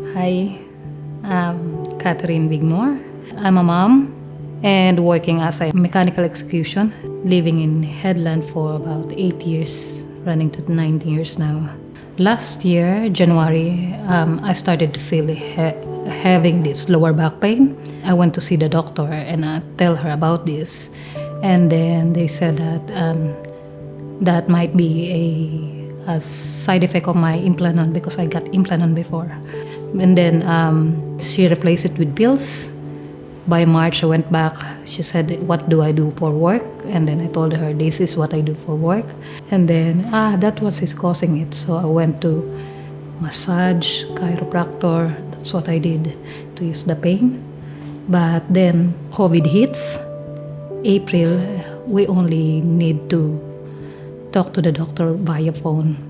Hi, I'm Catherine Wigmore. I'm a mom and working as a mechanical execution, living in Headland for about 8 years, running to 9 years now. Last year, January, I started to feel having this lower back pain. I went to see the doctor and I tell her about this. And then they said that that might be a side effect of my implanon because I got implanon before. And then she replaced it with pills. By March, I went back. She said, "What do I do for work?" And then I told her, "This is what I do for work." And then, that was is causing it. So I went to massage, chiropractor. That's what I did to ease the pain. But then COVID hits. April, we only need to talk to the doctor via phone,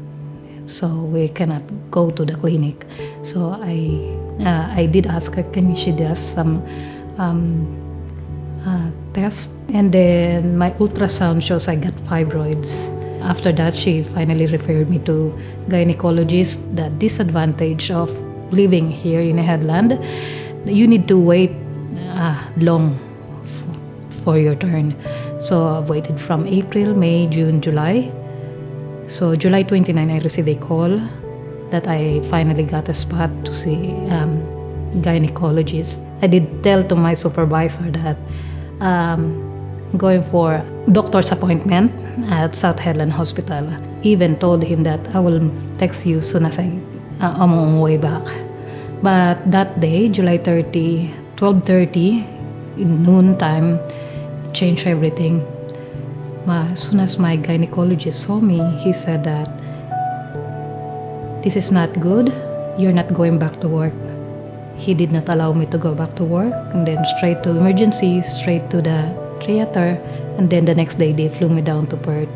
so we cannot go to the clinic. So I did ask her, can she do some test, and then my ultrasound shows I got fibroids. After that, she finally referred me to gynecologist. The disadvantage of living here in a headland, you need to wait long for your turn. So I waited from April, May, June, July. So July 29, I received a call that I finally got a spot to see gynecologist. I did tell to my supervisor that going for doctor's appointment at South Headland Hospital. Even told him that I will text you soon as I'm on my way back. But that day, July 30, 12:30, in noon time, changed everything. As soon as my gynecologist saw me, he said that this is not good. You're not going back to work. He did not allow me to go back to work, and then straight to emergency, straight to the theater, and then the next day they flew me down to Perth.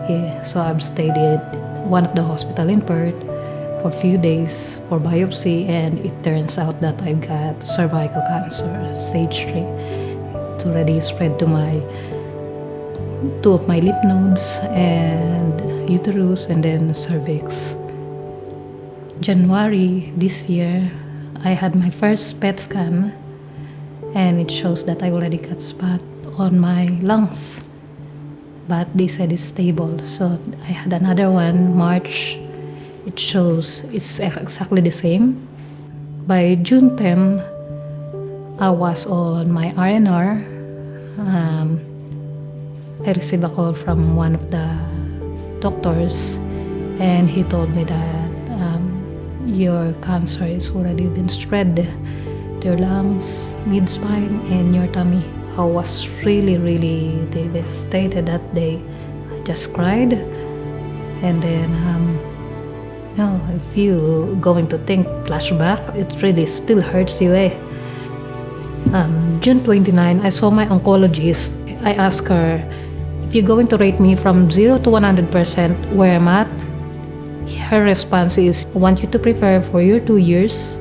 Yeah, so I've stayed at one of the hospital in Perth for a few days for biopsy, and it turns out that I got cervical cancer, stage 3. It's already spread to two of my lymph nodes and uterus and then cervix. January this year, I had my first PET scan, and it shows that I already got spot on my lungs, but they said it's stable. So I had another one, March. It shows it's exactly the same. By June 10, I was on my R&R. I received a call from one of the doctors, and he told me that your cancer is already been spread to your lungs, mid-spine, and your tummy. I was really, really devastated that day. I just cried. And then, if you going to think flashback, it really still hurts you, eh? June 29, I saw my oncologist. I asked her, if you're going to rate me from 0 to 100% where I'm at, her response is, I want you to prepare for your 2 years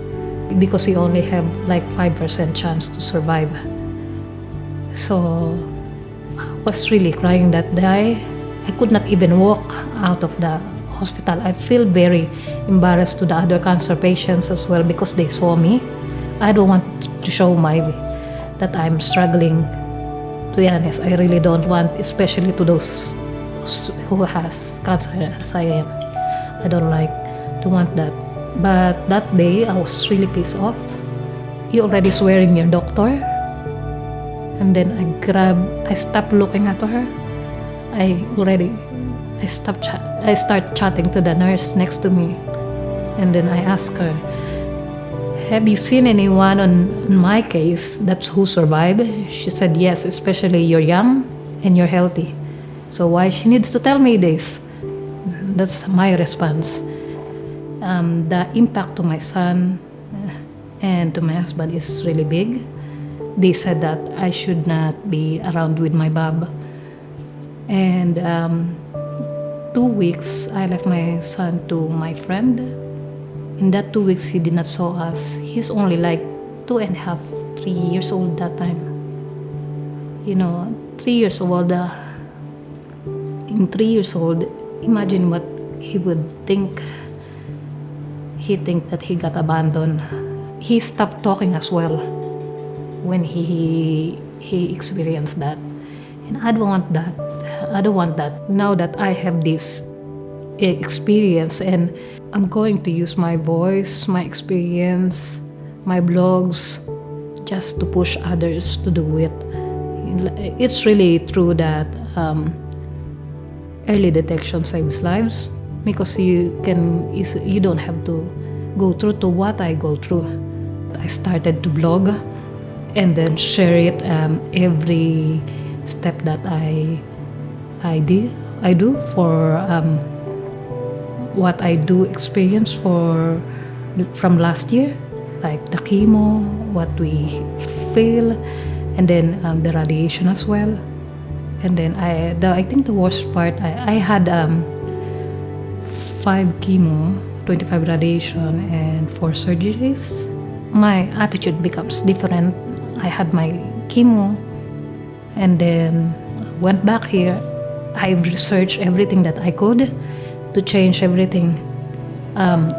because you only have like 5% chance to survive. So I was really crying that day. I could not even walk out of the hospital. I feel very embarrassed to the other cancer patients as well because they saw me. I don't want to show that I'm struggling. To be honest, I really don't want, especially to those who has cancer as I am. I don't want that. But that day, I was really pissed off. You already swearing your doctor? And then I stopped looking at her. I start chatting to the nurse next to me. And then I asked her, have you seen anyone on my case that's who survived? She said, yes, especially you're young and you're healthy. So why she needs to tell me this? That's my response. The impact to my son and to my husband is really big. They said that I should not be around with my Bob. And 2 weeks, I left my son to my friend. In that 2 weeks, he did not saw us. He's only like 2.5, 3 years old that time. 3 years old. In 3 years old, imagine what he would think. he think that he got abandoned. He stopped talking as well when he experienced that. And I don't want that. I don't want that. Now that I have this experience, and I'm going to use my voice, my experience, my blogs, just to push others to do it. It's really true that early detection saves lives, because you don't have to go through to what I go through. I started to blog and then share it every step that I do for what I do experience from last year, like the chemo, what we feel, and then the radiation as well. And then I think the worst part, I had 5 chemo, 25 radiation, and 4 surgeries. My attitude becomes different. I had my chemo, and then went back here. I researched everything that I could to change everything.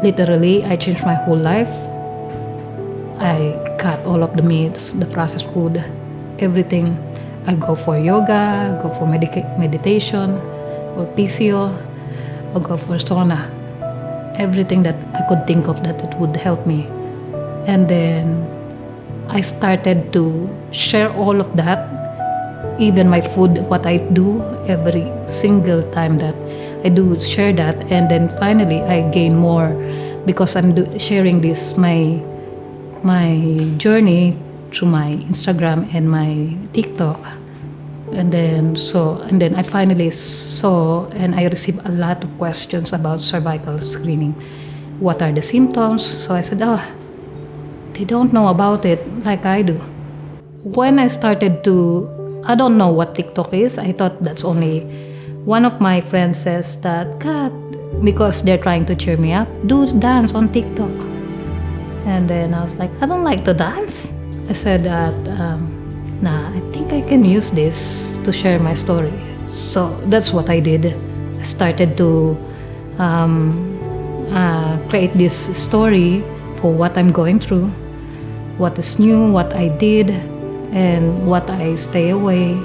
Literally, I changed my whole life. I cut all of the meats, the processed food, everything. I go for yoga, go for meditation, or PCO, or go for sauna. Everything that I could think of that it would help me. And then I started to share all of that, even my food, what I do every single time that I do share that. And then finally I gain more because I'm sharing this, my journey through my Instagram and my TikTok. And then I finally saw, and I received a lot of questions about cervical screening. What are the symptoms? So I said, they don't know about it like I do. When I started I don't know what TikTok is. I thought that's only, one of my friends says that, God, because they're trying to cheer me up, do dance on TikTok. And then I was like, I don't like to dance. I said that, I think I can use this to share my story. So that's what I did. I started to create this story for what I'm going through, what is new, what I did, and what I stay away.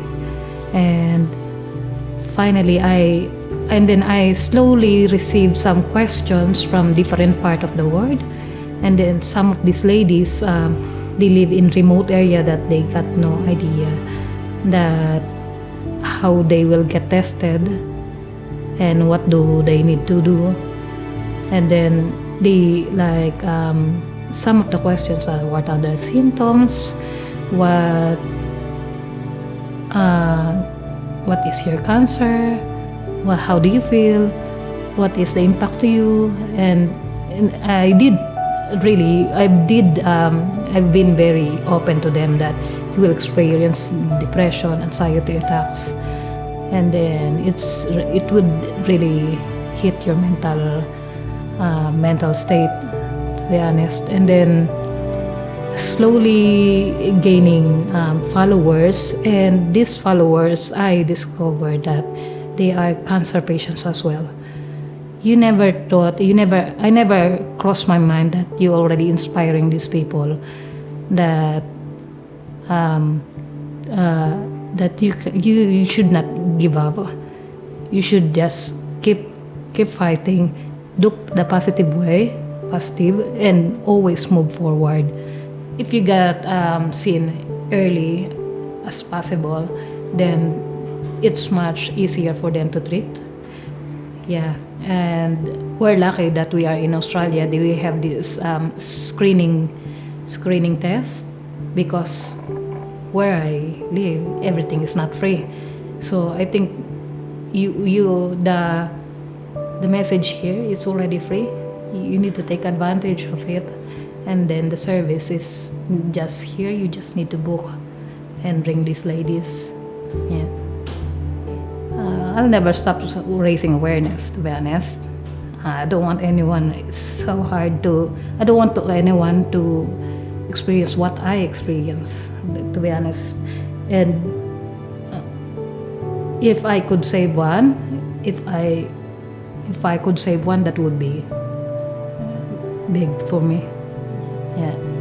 And finally, I slowly received some questions from different part of the world. And then some of these ladies, they live in remote area that they got no idea that how they will get tested and what do they need to do. And then they some of the questions are, what are the symptoms, what is your cancer, how do you feel, what is the impact to you. And I've been very open to them that you will experience depression, anxiety attacks, and then it would really hit your mental state, to be honest. And then slowly gaining followers, and these followers, I discovered that they are cancer patients as well. I never crossed my mind that you're already inspiring these people, that you should not give up. You should just keep fighting, look the positive, and always move forward. If you get seen early as possible, then it's much easier for them to treat. Yeah, and we're lucky that we are in Australia. We have this screening test, because where I live, everything is not free. So I think the message here is already free. You need to take advantage of it, and then the service is just here. You just need to book and bring these ladies. Yeah. I'll never stop raising awareness, to be honest. I don't want anyone to experience what I experience, to be honest. And if I could save one, that would be big for me. Yeah.